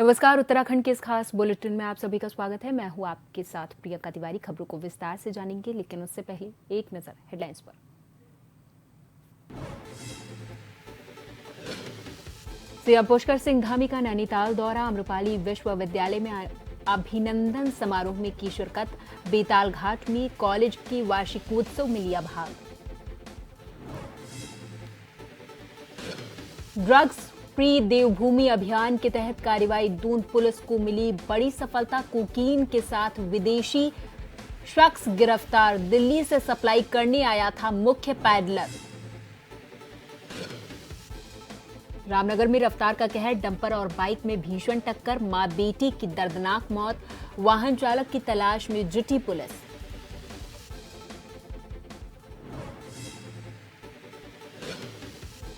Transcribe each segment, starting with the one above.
नमस्कार। उत्तराखंड के इस खास बुलेटिन में आप सभी का स्वागत है। मैं हूं आपके साथ प्रियंका तिवारी। खबरों को विस्तार से जानेंगे, लेकिन उससे पहले एक नजर हेडलाइंस पर। सीएम पुष्कर सिंह धामी का नैनीताल दौरा, आम्रपाली विश्वविद्यालय में अभिनंदन समारोह में की शिरकत, बेताल घाट में कॉलेज की वार्षिकोत्सव में लिया भाग। ड्रग्स फ्री देवभूमि अभियान के तहत कार्रवाई, दून पुलिस को मिली बड़ी सफलता, कोकीन के साथ विदेशी शख्स गिरफ्तार, दिल्ली से सप्लाई करने आया था मुख्य पैडलर। रामनगर में रफ्तार का कहर, डंपर और बाइक में भीषण टक्कर, मां बेटी की दर्दनाक मौत, वाहन चालक की तलाश में जुटी पुलिस।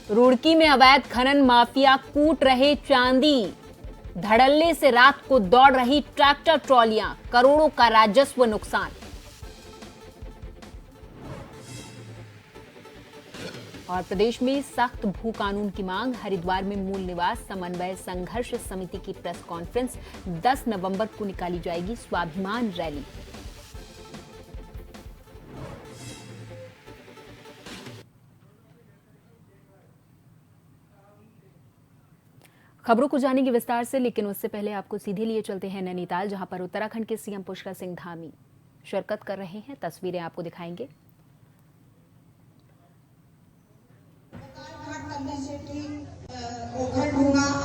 रुड़की में अवैध खनन माफिया कूट रहे चांदी, धड़ल्ले से रात को दौड़ रही ट्रैक्टर ट्रॉलियां, करोड़ों का राजस्व नुकसान। और प्रदेश में सख्त भू कानून की मांग, हरिद्वार में मूल निवास समन्वय संघर्ष समिति की प्रेस कॉन्फ्रेंस, 10 नवंबर को निकाली जाएगी स्वाभिमान रैली। खबरों को जानेंगे विस्तार से, लेकिन उससे पहले आपको सीधे लिए चलते हैं नैनीताल, जहां पर उत्तराखंड के सीएम पुष्कर सिंह धामी शिरकत कर रहे हैं। तस्वीरें आपको दिखाएंगे।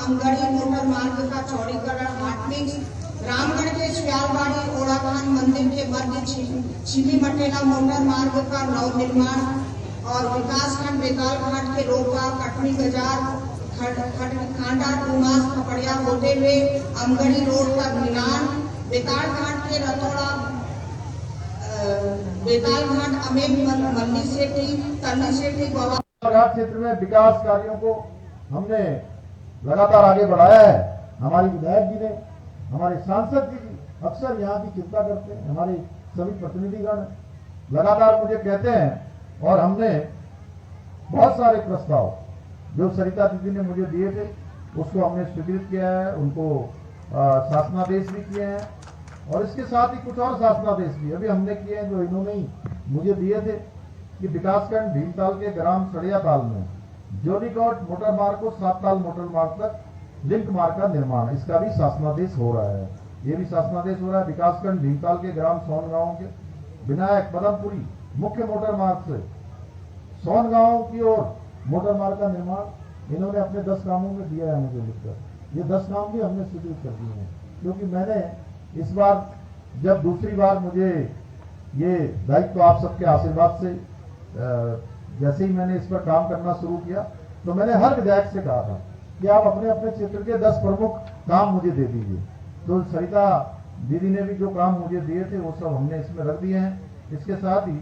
अमगढ़ी मोटर मार्ग का चौड़ीकरण, हाटमिक्स, रामगढ़ के सुयालबाड़ी ओड़ाखान मंदिर के मध्य छिमी मटेला मोटर मार्ग का नव निर्माण और विकासखंड बेताल घाट के रोका कटनी बाजार खांडा डूमास खपड़िया होते हुए अमगढ़ी रोड तक निर्माण, बेताल घाट के रतौड़ा बेताल घाट अमेठ मल्ली सेठी तन्नी सेठी घाट क्षेत्र में विकास कार्यों को हमने लगातार आगे बढ़ाया है। हमारी विधायक जी ने, हमारे सांसद जी अक्सर यहाँ की चिंता करते हैं, हमारे सभी प्रतिनिधिगण लगातार मुझे कहते हैं, और हमने बहुत सारे प्रस्ताव जो सरिता दीदी ने मुझे दिए थे उसको हमने स्वीकृत किया है, उनको शासनादेश भी किए हैं, और इसके साथ ही कुछ और शासनादेश भी अभी हमने किए हैं जो इन्होंने ही मुझे दिए थे कि विकासखंड भीमताल के ग्राम सड़ियाताल में जोनीगौट मोटर मार्ग को 7 ताल मोटर मार्ग तक लिंक मार्ग का निर्माण, इसका भी शासनादेश हो रहा है। ये भी शासनादेश हो रहा है। विकासखंड भीमताल के ग्राम सोन गांव के विनायक पदमपुरी मुख्य मोटर मार्ग से सोन गांव की ओर मोटर मार्ग का निर्माण इन्होंने अपने 10 कामों में दिया है मुझे लिखकर। ये 10 काम भी हमने स्वीकृत कर दिए हैं, क्योंकि मैंने इस बार जब दूसरी बार मुझे ये दायित्व आप सबके आशीर्वाद से जैसे ही मैंने इस पर काम करना शुरू किया, तो मैंने हर विधायक से कहा था कि आप अपने अपने क्षेत्र के 10 प्रमुख काम मुझे दे दीजिए। तो सरिता दीदी ने भी जो काम मुझे दिए थे वो सब हमने इसमें रख दिए हैं। इसके साथ ही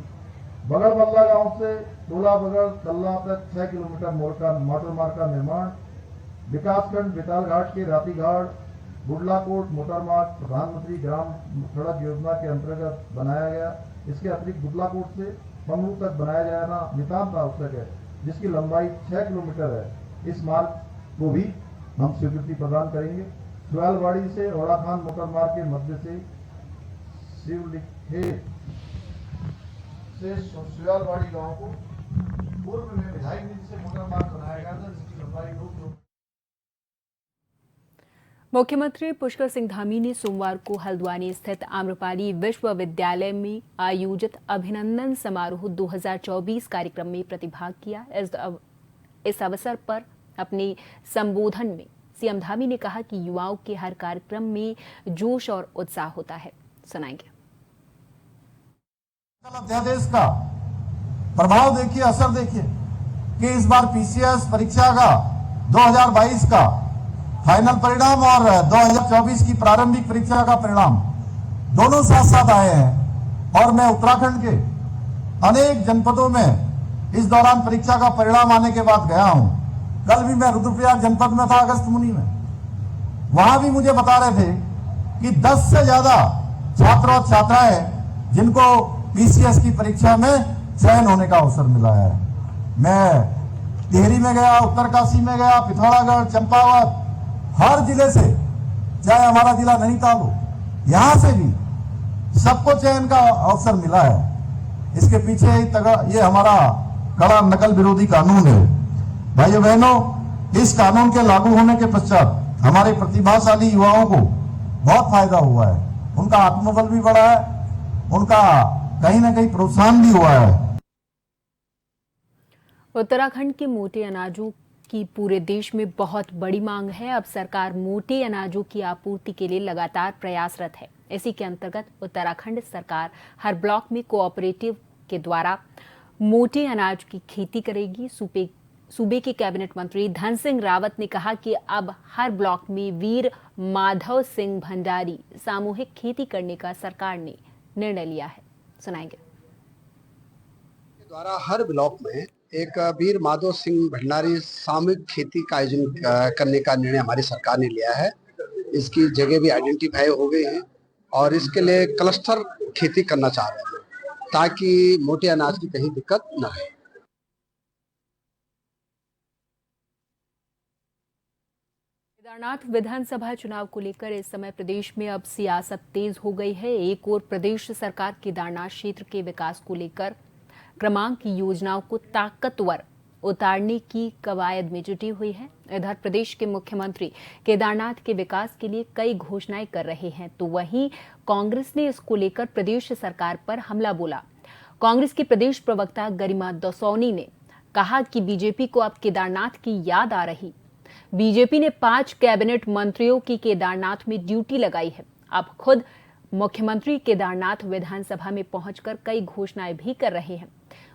बगड़ बल्ला गांव से टोला बगड़ तल्ला तक 6 किलोमीटर मोटर मार्ग का निर्माण, विकासखंड बेताल घाट के राती घाट बुडलाकोट मोटर मार्ग प्रधानमंत्री ग्राम सड़क योजना के अंतर्गत बनाया गया। इसके अतिरिक्त बुडलाकोट से पंगू तक बनाया जाना नितांत आवश्यक है, जिसकी लंबाई 6 किलोमीटर है। इस मार्ग को भी हम स्वीकृति प्रदान करेंगे। सुयालबाड़ी से ओड़ाखान मोटर मार्ग के मध्य से शिवलिखे से सुयालबाड़ी गांव को पूर्व में विधायक निधि से मोटर मार्ग बनाया गया था, जिसकी लंबाई 2 किलोमीटर। मुख्यमंत्री पुष्कर सिंह धामी ने सोमवार को हल्द्वानी स्थित आम्रपाली विश्वविद्यालय में आयोजित अभिनंदन समारोह 2024 कार्यक्रम में प्रतिभाग किया। इस अवसर पर अपने संबोधन में सीएम धामी ने कहा कि युवाओं के हर कार्यक्रम में जोश और उत्साह होता है। सुनाएंगे। अध्यादेश का प्रभाव देखिए, असर देखिए कि इस बार पीसीएस परीक्षा का 2022 का फाइनल परिणाम और 2024 की प्रारंभिक परीक्षा का परिणाम दोनों साथ साथ आए हैं। और मैं उत्तराखंड के अनेक जनपदों में इस दौरान परीक्षा का परिणाम आने के बाद गया हूं। कल भी मैं रुद्रप्रयाग जनपद में था, अगस्त मुनि में। वहां भी मुझे बता रहे थे कि 10 से ज्यादा छात्र और छात्राएं जिनको पीसीएस की परीक्षा में चयन होने का अवसर मिला है। मैं टिहरी में गया, उत्तरकाशी में गया, पिथौरागढ़, चंपावत, हर जिले से चाहे हमारा जिला नैनीताल हो, यहां से भी सबको चयन का अवसर मिला है। इसके पीछे ये हमारा कड़ा नकल विरोधी कानून है। भाइयों बहनों, इस कानून के लागू होने के पश्चात हमारे प्रतिभाशाली युवाओं को बहुत फायदा हुआ है, उनका आत्मबल भी बढ़ा है, उनका कहीं ना कहीं प्रोत्साहन भी हुआ है। उत्तराखंड के मोटे अनाजों की पूरे देश में बहुत बड़ी मांग है। अब सरकार मोटे अनाजों की आपूर्ति के लिए लगातार प्रयासरत है। इसी के अंतर्गत उत्तराखंड सरकार हर ब्लॉक में कोऑपरेटिव के द्वारा मोटे अनाज की खेती करेगी। सूबे के कैबिनेट मंत्री धन सिंह रावत ने कहा कि अब हर ब्लॉक में वीर माधव सिंह भंडारी सामूहिक खेती करने का सरकार ने निर्णय लिया है। सुनाएंगे। द्वारा हर ब्लॉक में एक वीर माधव सिंह भंडारी सामूहिक खेती का आयोजन करने का निर्णय हमारी सरकार ने लिया है। इसकी जगह भी आइडेंटिफाई हो गई है और इसके लिए क्लस्टर खेती करना चाह रहे हैं ताकि मोटे अनाज की कहीं दिक्कत न हो। केदारनाथ विधानसभा चुनाव को लेकर इस समय प्रदेश में अब सियासत तेज हो गई है। एक ओर प्रदेश सरकार केदारनाथ क्षेत्र के विकास को लेकर क्रमांक योजनाओं को ताकतवर उतारने की कवायद में जुटी हुई है। इधर प्रदेश के मुख्यमंत्री केदारनाथ के विकास के लिए कई घोषणाएं कर रहे हैं, तो वहीं कांग्रेस ने इसको लेकर प्रदेश सरकार पर हमला बोला। कांग्रेस की प्रदेश प्रवक्ता गरिमा दसौनी ने कहा कि बीजेपी को अब केदारनाथ की याद आ रही। बीजेपी ने 5 कैबिनेट मंत्रियों की केदारनाथ में ड्यूटी लगाई है। अब खुद मुख्यमंत्री केदारनाथ विधानसभा में पहुंचकर कई घोषणाएं भी कर रहे हैं।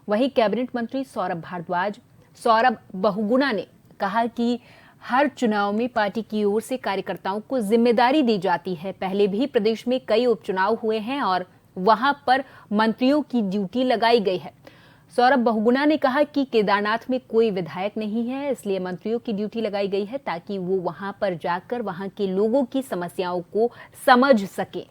वहीं कैबिनेट मंत्री सौरभ बहुगुणा ने कहा कि हर चुनाव में पार्टी की ओर से कार्यकर्ताओं को जिम्मेदारी दी जाती है। पहले भी प्रदेश में कई उपचुनाव हुए हैं और वहां पर मंत्रियों की ड्यूटी लगाई गई है। सौरभ बहुगुणा ने कहा कि केदारनाथ में कोई विधायक नहीं है, इसलिए मंत्रियों की ड्यूटी लगाई गई है ताकि वो वहां पर जाकर वहां के लोगों की समस्याओं को समझ सके।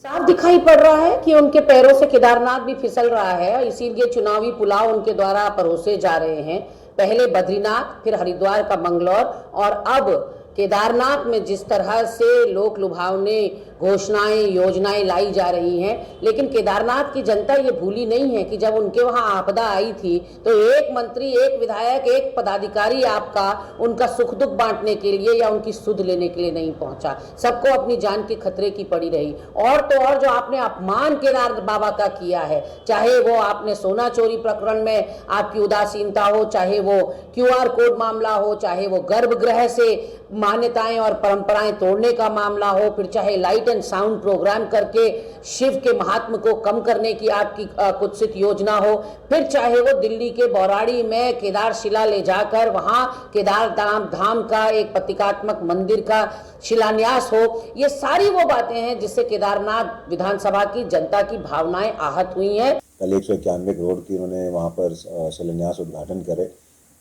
साफ दिखाई पड़ रहा है कि उनके पैरों से केदारनाथ भी फिसल रहा है, इसीलिए चुनावी पुलाव उनके द्वारा परोसे जा रहे हैं। पहले बद्रीनाथ, फिर हरिद्वार का मंगलौर और अब केदारनाथ में जिस तरह से लोक लुभावने घोषणाएं योजनाएं लाई जा रही हैं, लेकिन केदारनाथ की जनता ये भूली नहीं है कि जब उनके वहां आपदा आई थी तो एक मंत्री, एक विधायक, एक पदाधिकारी आपका उनका सुख दुख बांटने के लिए या उनकी सुध लेने के लिए नहीं पहुंचा। सबको अपनी जान के खतरे की पड़ी रही। और तो और जो आपने अपमान केदार बाबा का किया है, चाहे वो आपने सोना चोरी प्रकरण में आपकी उदासीनता हो, चाहे वो QR कोड मामला हो, चाहे वो गर्भगृह से मान्यताएं और परंपराएं तोड़ने का मामला हो, फिर चाहे लाइट एंड साउंड प्रोग्राम करके शिव के महात्म को कम करने की आपकी कुत्सित योजना हो, फिर चाहे वो दिल्ली के बौराड़ी में केदार शिला ले जाकर वहां केदार धाम का एक प्रतीकात्मक मंदिर का शिलान्यास हो, ये सारी वो बातें हैं जिससे केदारनाथ विधानसभा की जनता की भावनाएं आहत हुई हैं। कल 191 करोड़ की उन्होंने वहां पर शिलान्यास उद्घाटन करे,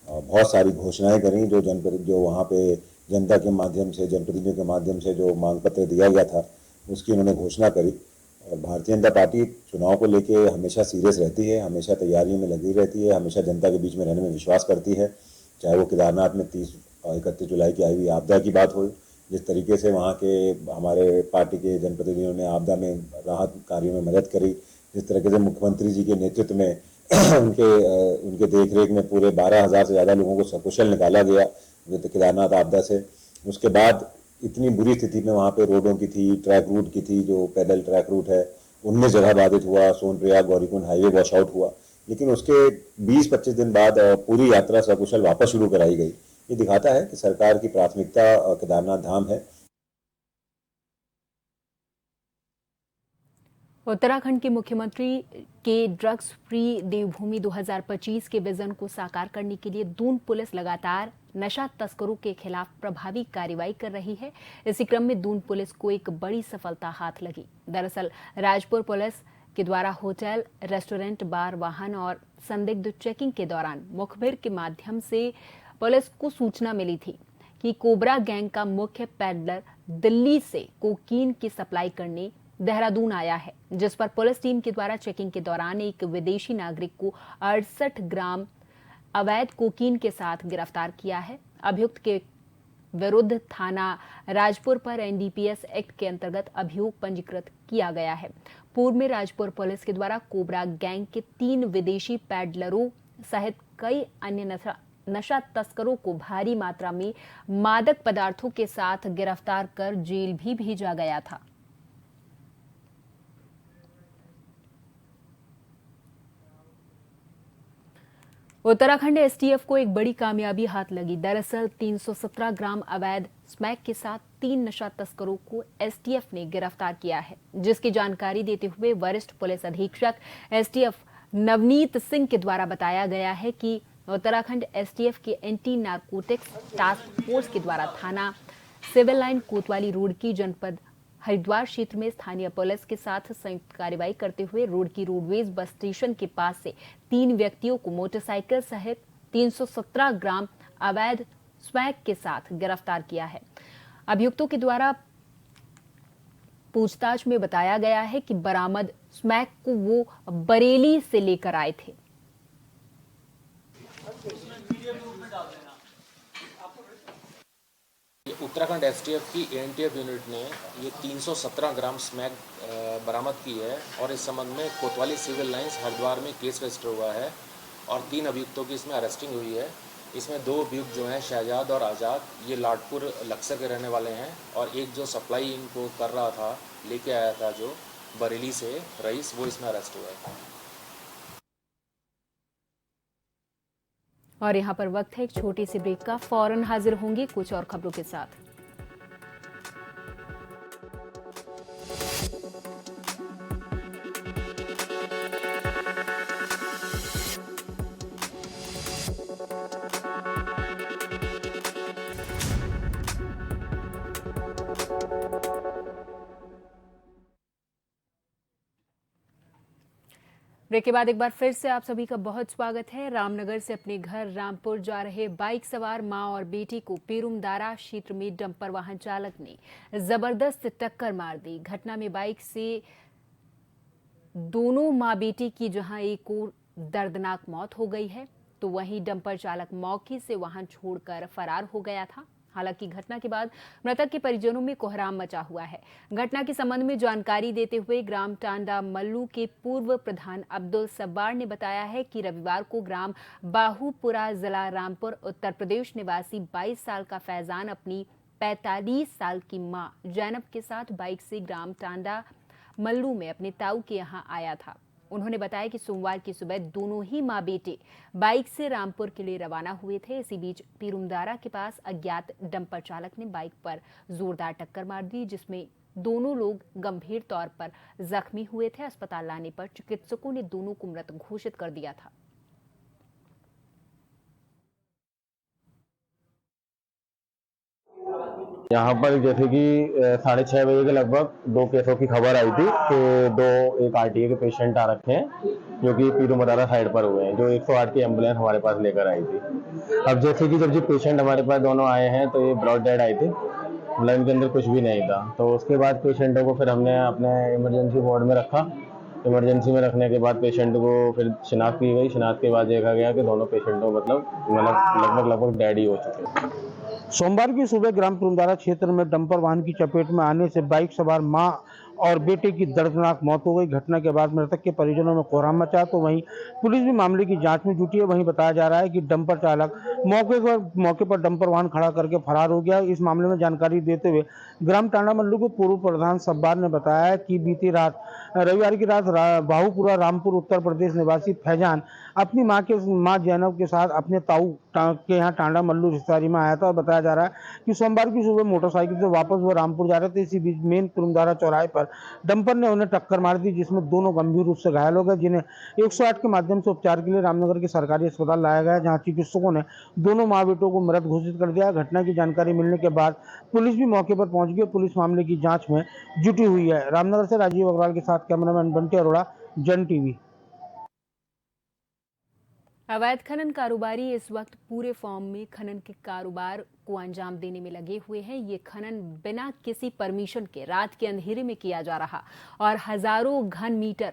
बहुत सारी घोषणाएं करी जो वहां पे जनता के माध्यम से, जनप्रतिनिधियों के माध्यम से जो मांग पत्र दिया गया था उसकी उन्होंने घोषणा करी। और भारतीय जनता पार्टी चुनाव को लेके हमेशा सीरियस रहती है, हमेशा तैयारियों में लगी रहती है, हमेशा जनता के बीच में रहने में विश्वास करती है। चाहे वो केदारनाथ में 31 जुलाई की आई हुई आपदा की बात हो, जिस तरीके से वहाँ के हमारे पार्टी के जनप्रतिनिधियों ने आपदा में राहत कार्यों में मदद करी, जिस तरीके से मुख्यमंत्री जी के नेतृत्व में उनके देखरेख में पूरे 12,000 से ज़्यादा लोगों को सकुशल निकाला गया केदारनाथ आपदा से। उसके बाद इतनी बुरी स्थिति में वहाँ पे रोडों की थी, ट्रैक रूट की थी, जो पैदल ट्रैक रूट है उनमें जगह बाधित हुआ, Sonprayag Gaurikund highway wash out हुआ, लेकिन उसके 20-25 दिन बाद पूरी यात्रा सकुशल वापस शुरू कराई गई। ये दिखाता है कि सरकार की प्राथमिकता केदारनाथ धाम है। उत्तराखंड के मुख्यमंत्री के ड्रग्स फ्री देवभूमि 2025 के विजन को साकार करने के लिए दून पुलिस लगातार नशा तस्करों के खिलाफ प्रभावी कार्रवाई कर रही है। इसी क्रम में दून पुलिस को एक बड़ी सफलता हाथ लगी। दरअसल राजपुर पुलिस के द्वारा होटल, रेस्टोरेंट, बार, वाहन और संदिग्ध चेकिंग के दौरान मुखबिर के माध्यम से पुलिस को सूचना मिली थी कि कोबरा गैंग का मुख्य पैडलर दिल्ली से कोकीन की सप्लाई करने देहरादून आया है, जिस पर पुलिस टीम के द्वारा चेकिंग के दौरान एक विदेशी नागरिक को 68 ग्राम अवैध कोकीन के साथ गिरफ्तार किया है। अभियुक्त के विरुद्ध थाना राजपुर पर एनडीपीएस एक्ट के अंतर्गत अभियोग पंजीकृत किया गया है। पूर्व में राजपुर पुलिस के द्वारा कोबरा गैंग के 3 विदेशी पैडलरों सहित कई अन्य नशा तस्करों को भारी मात्रा में मादक पदार्थों के साथ गिरफ्तार कर जेल भी भेजा गया था। उत्तराखंड एसटीएफ को एक बड़ी कामयाबी हाथ लगी। दरअसल 317 ग्राम अवैध स्मैक के साथ 3 नशा तस्करों को एसटीएफ ने गिरफ्तार किया है, जिसकी जानकारी देते हुए वरिष्ठ पुलिस अधीक्षक एसटीएफ नवनीत सिंह के द्वारा बताया गया है कि उत्तराखंड एसटीएफ के एंटी नारकोटिक्स टास्क फोर्स के द्वारा थाना सिविल लाइन कोतवाली रोड की जनपद हरिद्वार क्षेत्र में स्थानीय पुलिस के साथ संयुक्त कार्रवाई करते हुए रोड की रोडवेज बस स्टेशन के पास से 3 व्यक्तियों को मोटरसाइकिल सहित 317 ग्राम अवैध स्मैक के साथ गिरफ्तार किया है। अभियुक्तों के द्वारा पूछताछ में बताया गया है कि बरामद स्मैक को वो बरेली से लेकर आए थे। उत्तराखंड एसटीएफ की एएनटीएफ यूनिट ने ये 317 ग्राम स्मैक बरामद की है और इस संबंध में कोतवाली सिविल लाइंस हरिद्वार में केस रजिस्टर हुआ है और 3 अभियुक्तों की इसमें अरेस्टिंग हुई है। इसमें 2 अभियुक्त जो हैं शहजाद और आज़ाद, ये लाडपुर लक्सर के रहने वाले हैं और एक जो सप्लाई इनको कर रहा था, लेके आया था जो बरेली से रईस, वो इसमें अरेस्ट हुआ है। और यहाँ पर वक्त है एक छोटी सी ब्रेक का। फौरन हाजिर होंगे कुछ और खबरों के साथ। ब्रेक के बाद एक बार फिर से आप सभी का बहुत स्वागत है। रामनगर से अपने घर रामपुर जा रहे बाइक सवार मां और बेटी को पेरुमदारा क्षेत्र में डंपर वाहन चालक ने जबरदस्त टक्कर मार दी। घटना में बाइक से दोनों मां बेटी की जहां एक और दर्दनाक मौत हो गई है, तो वहीं डंपर चालक मौके से वाहन छोड़कर फरार हो गया था। हालांकि घटना के बाद मृतक के परिजनों में कोहराम मचा हुआ है। घटना के संबंध में जानकारी देते हुए ग्राम टांडा मल्लू के पूर्व प्रधान अब्दुल सब्बार ने बताया है कि रविवार को ग्राम बाहूपुरा जिला रामपुर उत्तर प्रदेश निवासी 22 साल का फैजान अपनी 45 साल की मां जैनब के साथ बाइक से ग्राम टांडा मल्लू में अपने ताऊ के यहां आया था। उन्होंने बताया कि सोमवार की सुबह दोनों ही मां बेटे बाइक से रामपुर के लिए रवाना हुए थे। इसी बीच पेरुमदारा के पास अज्ञात डंपर चालक ने बाइक पर जोरदार टक्कर मार दी, जिसमें दोनों लोग गंभीर तौर पर जख्मी हुए थे। अस्पताल लाने पर चिकित्सकों ने दोनों को मृत घोषित कर दिया था। यहाँ पर जैसे कि 6:30 बजे के लगभग 2 केसों की खबर आई थी कि एक आरटीए के पेशेंट आ रखे हैं जो कि पेरुमदारा साइड पर हुए हैं, जो 108 की एम्बुलेंस हमारे पास लेकर आई थी। अब जैसे कि जब पेशेंट हमारे पास दोनों आए हैं तो ये ब्रॉड डेड आए थे, मतलब इनके अंदर कुछ भी नहीं था। तो उसके बाद पेशेंटों को फिर हमने अपने इमरजेंसी वार्ड में रखा। इमरजेंसी में रखने के बाद पेशेंट को फिर शिनाख्त की गई। शिनाख्त के बाद देखा गया कि दोनों पेशेंटों मतलब लगभग डेड ही हो चुके हैं। सोमवार की सुबह ग्राम पेरुमदारा क्षेत्र में डंपर वाहन की चपेट में आने से बाइक सवार मां और बेटे की दर्दनाक मौत हो गई। घटना के बाद मृतक के परिजनों में कोहराम मचा, तो वहीं पुलिस भी मामले की जांच में जुटी है। वहीं बताया जा रहा है कि डंपर चालक मौके पर डंपर वाहन खड़ा करके फरार हो गया। इस मामले में जानकारी देते हुए ग्राम टांडा मल्लू के पूर्व प्रधान सब्बार ने बताया कि बीती रात रविवार की रात बाहूपुरा रामपुर उत्तर प्रदेश निवासी फैजान अपनी मां जैनब के साथ अपने ताऊ के यहाँ टांडा मल्लू रिश्तेदारी में आया था। और बताया जा रहा है कि सोमवार की सुबह मोटरसाइकिल से वापस वो रामपुर जा रहे थे। इसी बीच मेन पेरुमदारा चौराहे पर डंपर ने उन्हें टक्कर मार दी, जिसमें दोनों गंभीर रूप से घायल हो गए, जिन्हें 108 के माध्यम से उपचार के लिए रामनगर के सरकारी अस्पताल लाया गया, जहां चिकित्सकों ने दोनों मां बेटों को मृत घोषित कर दिया। घटना की जानकारी मिलने के बाद पुलिस भी मौके पर पहुंच गई। पुलिस मामले की जांच में जुटी हुई है। रामनगर से राजीव अग्रवाल के साथ कैमरामैन बंटी अरोड़ा, जन टीवी। अवैध खनन कारोबारी इस वक्त पूरे फॉर्म में खनन के कारोबार को अंजाम देने में लगे हुए हैं। ये खनन बिना किसी परमिशन के रात के अंधेरे में किया जा रहा और हजारों घन मीटर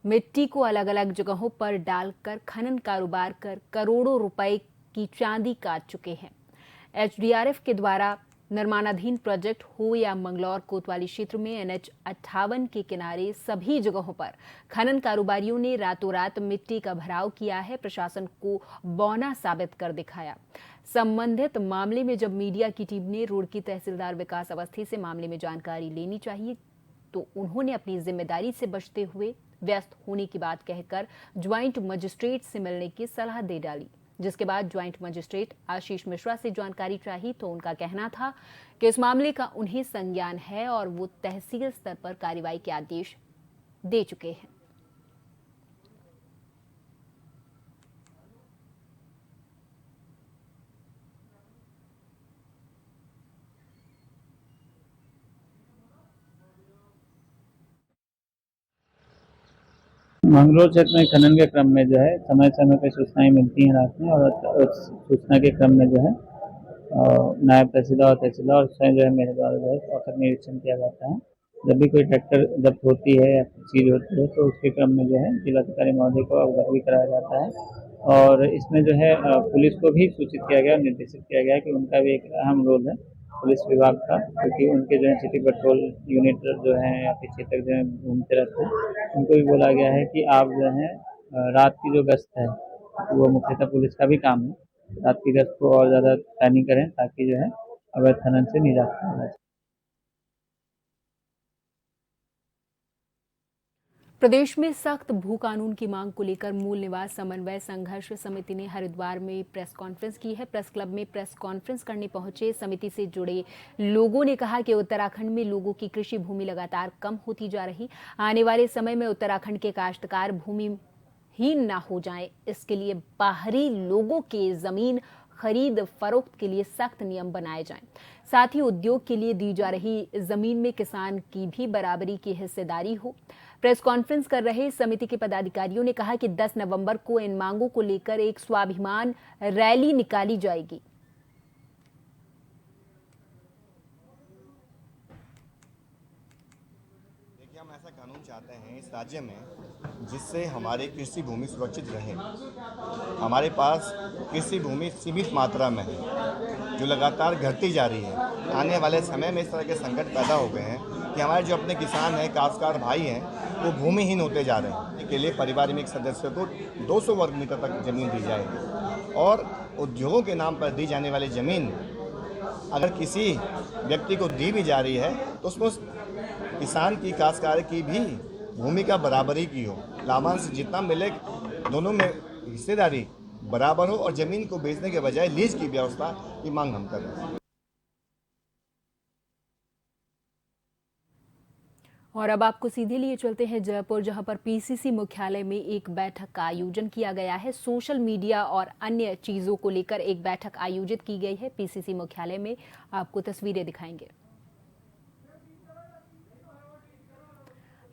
मिट्टी को अलग अलग जगहों पर डालकर खनन कारोबार कर करोड़ों रुपए की चांदी काट चुके हैं। एचडीआरएफ के द्वारा निर्माणाधीन प्रोजेक्ट हो या मंगलौर कोतवाली क्षेत्र में NH 58 के किनारे सभी जगहों पर खनन कारोबारियों ने रातों रात मिट्टी का भराव किया है, प्रशासन को बौना साबित कर दिखाया। संबंधित मामले में जब मीडिया की टीम ने रुड़की तहसीलदार विकास अवस्थी से मामले में जानकारी लेनी चाहिए तो उन्होंने अपनी जिम्मेदारी से बचते हुए व्यस्त होने की बात कहकर ज्वाइंट मजिस्ट्रेट से मिलने की सलाह दे डाली, जिसके बाद ज्वाइंट मजिस्ट्रेट आशीष मिश्रा से जानकारी चाहिए तो उनका कहना था कि इस मामले का उन्हें संज्ञान है और वो तहसील स्तर पर कार्रवाई के आदेश दे चुके हैं। मंगलौर क्षेत्र में खनन के क्रम में जो है समय समय पर सूचनाएं मिलती हैं रात में, और उस सूचना के क्रम में जो है नायब तहसीलदार और तहसीलदार और स्वयं जो है मेरे द्वारा जो है औचक निरीक्षण किया जाता है। जब भी कोई ट्रैक्टर जब्त होती है या चीज होती है तो उसके क्रम में जो है जिलाधिकारी महोदय को अवगत भी कराया जाता है, और इसमें जो है पुलिस को भी सूचित किया गया, निर्देशित किया गया कि उनका भी एक अहम रोल है पुलिस विभाग का, क्योंकि उनके जो है सिटी पेट्रोल यूनिट जो है या फिर क्षेत्र जो है घूमते रहते हैं, उनको भी बोला गया है कि आप जो है रात की जो गश्त है वो मुख्यतः पुलिस का भी काम है, रात की गश्त को और ज़्यादा प्लानिंग करें ताकि जो है अवैध खनन से निजात पाया जाए। प्रदेश में सख्त भू कानून की मांग को लेकर मूल निवास समन्वय संघर्ष समिति ने हरिद्वार में प्रेस कॉन्फ्रेंस की है। प्रेस क्लब में प्रेस कॉन्फ्रेंस करने पहुंचे समिति से जुड़े लोगों ने कहा कि उत्तराखंड में लोगों की कृषि भूमि लगातार कम होती जा रही, आने वाले समय में उत्तराखंड के काश्तकार भूमिहीन न हो जाएं, इसके लिए बाहरी लोगों के जमीन खरीद फरोख्त के लिए सख्त नियम बनाए जाएं। साथ ही उद्योग के लिए दी जा रही जमीन में किसान की भी बराबरी की हिस्सेदारी हो। प्रेस कॉन्फ्रेंस कर रहे समिति के पदाधिकारियों ने कहा कि 10 नवंबर को इन मांगों को लेकर एक स्वाभिमान रैली निकाली जाएगी। देखिए, हम ऐसा कानून चाहते हैं इस राज्य में जिससे हमारी कृषि भूमि सुरक्षित रहे। हमारे पास कृषि भूमि सीमित मात्रा में है जो लगातार घटती जा रही है। आने वाले समय में इस तरह के संकट पैदा हो गए हैं कि हमारे जो अपने किसान हैं, काश्तकार भाई हैं, वो भूमिहीन होते जा रहे हैं। इसके लिए परिवार में एक सदस्य को 200 वर्ग मीटर तक जमीन दी जाएगी, और उद्योगों के नाम पर दी जाने वाली ज़मीन अगर किसी व्यक्ति को दी भी जा रही है तो उसमें किसान की, काश्तकार की भी भूमि का बराबरी की हो, लाभांश जितना मिले दोनों में हिस्सेदारी बराबर हो, और ज़मीन को बेचने के बजाय लीज की व्यवस्था की मांग हम कर रहे हैं। और अब आपको सीधे लिए चलते हैं जयपुर, जहां पर पीसीसी मुख्यालय में एक बैठक का आयोजन किया गया है। सोशल मीडिया और अन्य चीजों को लेकर एक बैठक आयोजित की गई है पीसीसी मुख्यालय में। आपको तस्वीरें दिखाएंगे।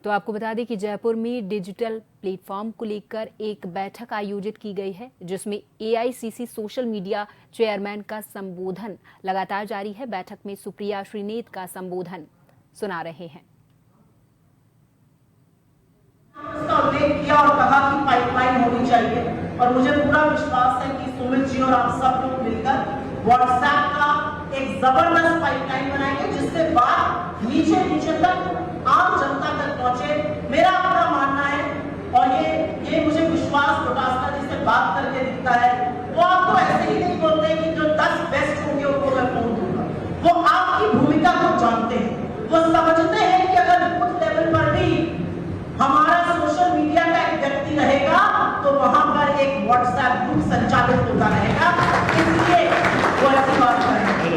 तो आपको बता दें कि जयपुर में डिजिटल प्लेटफॉर्म को लेकर एक बैठक आयोजित की गई है, जिसमें एआईसीसी सोशल मीडिया चेयरमैन का संबोधन लगातार जारी है। बैठक में सुप्रिया श्रीनेत का संबोधन सुना रहे हैं। उसका उल्लेख किया और कहा कि पाइपलाइन होनी चाहिए, और मुझे पूरा विश्वास है कि सुमित जी और आप सब लोग मिलकर व्हाट्सएप का एक जबरदस्त पाइपलाइन बनाएंगे, जिससे बात नीचे नीचे तक आम जनता तक पहुंचे। मेरा अपना मानना है, और ये मुझे विश्वास प्रकाशता जी से बात करके दिखता है, वो आपको ऐसे ही नहीं बोलते कि जो 10 बेस्ट होंगे उनको मैं फोन दूंगा। वो आपकी भूमिका को जानते हैं, वो समझते हैं कि अगर बूथ लेवल पर भी हमारा सोशल मीडिया का एक व्यक्ति रहेगा तो वहां पर एक व्हाट्सएप ग्रुप संचालित होता रहेगा, इसलिए वो ऐसी बात करेंगे।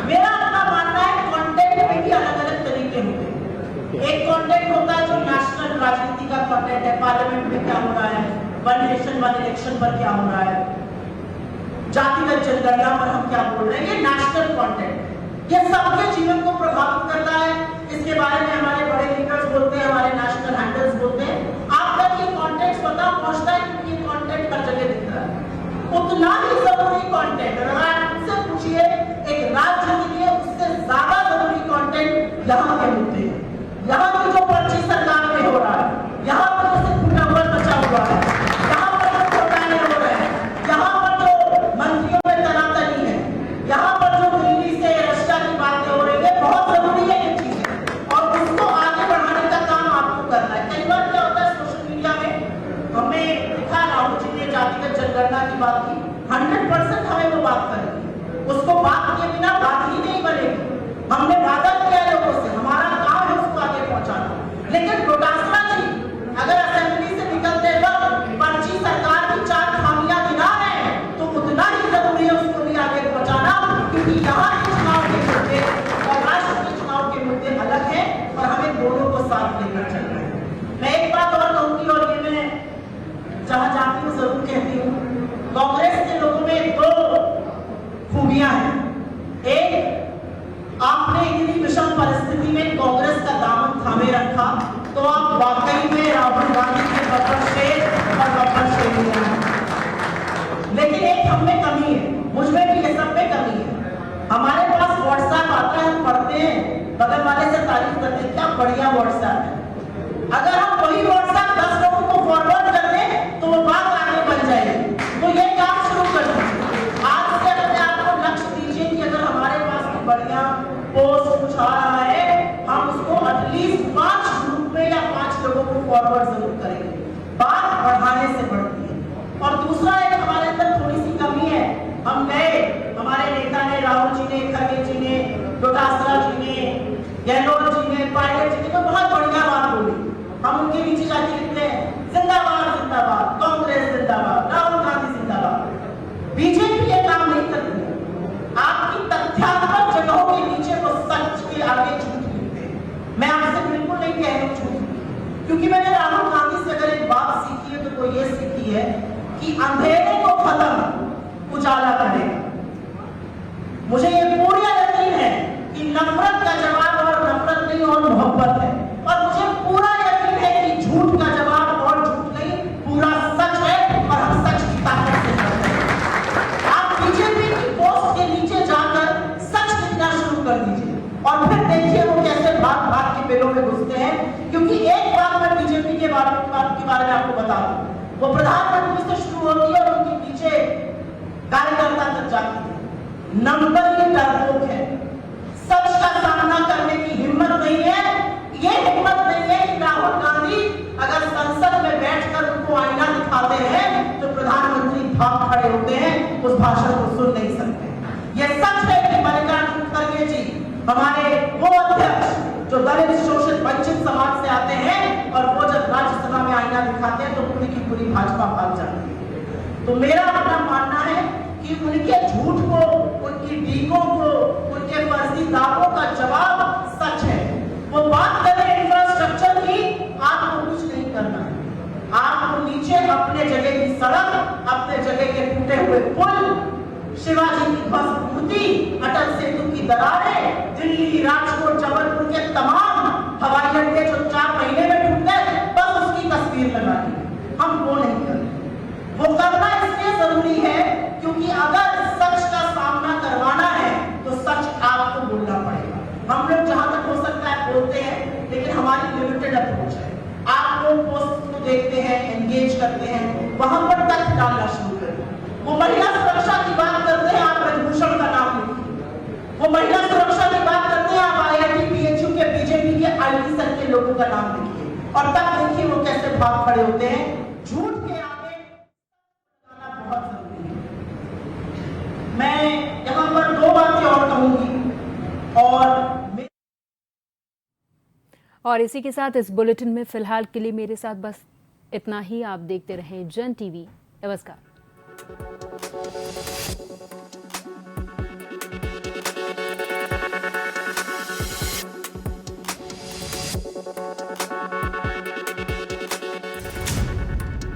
मेरा अपना मानना है कंटेंट में भी अलग अलग तरीके होते हैं। एक कंटेंट होता है जो नेशनल राजनीति का कंटेंट है, पार्लियामेंट में क्या हो रहा है, वन नेशन वन इलेक्शन पर क्या हो रहा है, जातिगत जनगणना पर हम क्या बोल रहे हैं, ये नेशनल कंटेंट, ये सबके जीवन को प्रभावित करता है। इसके बारे में हमारे बड़े लीडर्स बोलते हैं, हमारे नेशनल हैंडल्स बोलते हैं। आप तक ये कंटेंट पता पहुंचता है क्योंकि ये कंटेंट हर जगह दिख रहा है। उतना ही जरूरी कंटेंट, अगर आप उनसे पूछिए एक राज्य के लिए उससे ज्यादा जरूरी कंटेंट यहाँ के मुद्दे हैं। यहाँ की जो पर्ची सरकार में हो रहा है, यहाँ पर जैसे पूरा बात करेंगे, उसको बात किए बिना बात ही नहीं बनेगी। हमने वादा किया लोगों से, हमारा काम है उसको आगे पहुंचाना। लेकिन डोटासरा जी अगर असेंबली से निकलते वक्त पर्ची सरकार की 4 खामियां गिना है तो उतना ही जरूरी है उसको भी आगे पहुंचाना, क्योंकि यहाँ के चुनाव के मुद्दे और राष्ट्र के चुनाव के मुद्दे अलग हैं और हमें दोनों को साथ लेकर चलना है। मैं एक बात और कहूंगी, और ये मैं जहां जाती हूँ जरूर कहती हूँ, कांग्रेस के लोगों में 2 खूबियां हैं। एक, आपने इतनी विषम परिस्थिति में कांग्रेस का दामन थामे रखा, तो आप वाकई में राहुल गांधी के बब्बर शेर और बब्बर शेर हैं। लेकिन एक हम में कमी है, मुझमें भी ये सब में कमी है। हमारे पास व्हाट्सएप आता है, हम पढ़ते हैं, बगल वाले से तारीफ करते हैं, क्या बढ़िया व्हाट्सएप है। अगर हम वही व्हाट्सएप 10 लोगों को फॉरवर्ड कर दें तो वो बात आगे बढ़ जाएगी। तो ये काम शुरू कर दीजिए, आज से अपने आप को लक्ष्य दीजिए कि अगर हमारे पास बढ़िया पोस्ट कुछ आ रहा है, हम उसको एटलीस्ट 5 ग्रुप में या 5 लोगों को फॉरवर्ड जरूर करेंगे। बात बढ़ाने से बढ़ती है। और दूसरा एक हमारे अंदर थोड़ी सी कमी है, हम गए, हमारे नेता ने, राहुल जी ने, खड़गे जी ने, डोटासरा जी ने, गहलोत जी ने, पायलट जी ने तो बहुत बढ़िया बात बोली। हम उनके नीचे जाके लिखते हैं जिंदाबाद जिंदाबाद, कांग्रेस जिंदाबाद, राहुल गांधी जिंदाबाद। बीजेपी ये काम नहीं करती है। आपकी तथ्यात्मक जगहों के नीचे वो सच के आगे झूठ लिखते हैं। मैं आपसे बिल्कुल नहीं कह रही झूठ, क्योंकि मैंने राहुल गांधी से अगर एक बात सीखी है तो वो ये सीखी है कि अंधेरे को खत्म उजाला करेगा। मुझे ये पूरा यकीन है कि नफरत का जवाब और नफरत नहीं और मोहब्बत है, और मुझे पूरा यकीन है कि झूठ का जवाब और झूठ नहीं, पूरा सच है, और हम सच की ताकत से करते हैं। आप बीजेपी की पोस्ट के नीचे जाकर सच लिखना शुरू कर दीजिए और फिर देखिए वो कैसे भाग भाग के पेड़ों में घुसते हैं। क्योंकि एक बात मैं बीजेपी के बारे में आपको बता दूं, वो प्रधानमंत्री से शुरू होती है और उनके नीचे कार्यकर्ता तक जाती है। नंबर ये डरपोक है, सच का सामना करने की हिम्मत नहीं है। ये हिम्मत नहीं है कि राहुल गांधी अगर संसद में बैठकर उनको आईना दिखाते हैं तो प्रधानमंत्री भाग खड़े होते हैं, उस भाषण को सुन नहीं सकते। ये सच है कि मल्लिकार्जुन खड़गे जी हमारे वो अध्यक्ष जो दलित शोषित वंचित समाज से आते हैं, और वो जब राज्यसभा में आईना दिखाते हैं तो पूरी की पूरी भाजपा भाग जाती है। तो मेरा अपना मानना है कि उनके झूठ को, उनकी डीकों को, उनके फर्जी दावों का जवाब सच है। वो बात करें इंफ्रास्ट्रक्चर की, आपको कुछ नहीं करना है। आपको नीचे अपने जगह की सड़क, अपने जगह के टूटे हुए पुल, शिवाजी की ध्वस्त मूर्ति, अटल सेतु की दरारें, दिल्ली, राजकोट, जबलपुर के तमाम हवाई अड्डे जो 4 महीने में टूट गए, बस उसकी तस्वीर लगानी। हम वो नहीं कर रहे। वो करना इसलिए जरूरी है क्योंकि अगर सच का सामना करवाना है तो सच आपको बोलना पड़ेगा। हम लोग जहां तक हो सकता है बोलते हैं, लेकिन हमारी लिमिटेड अप्रोच है। आप लोग पोस्ट को देखते हैं, एंगेज करते हैं, वहां पर तथ्य डालना शुरू करें। वो महिला सुरक्षा की बात करते हैं, आप ब्रजभूषण का नाम लिखिए। वो महिला सुरक्षा की बात करते हैं, आप IIT PHU के बीजेपी के IT सेल के लोगों का नाम लिखिए, और तब देखिए वो कैसे भाग खड़े होते हैं। झूठ के आगे जाना बहुत जरूरी है। मैं यहाँ पर 2 बातें और कहूंगी, और इसी के साथ इस बुलेटिन में फिलहाल के लिए मेरे साथ बस इतना ही। आप देखते रहें जन TV। नमस्कार।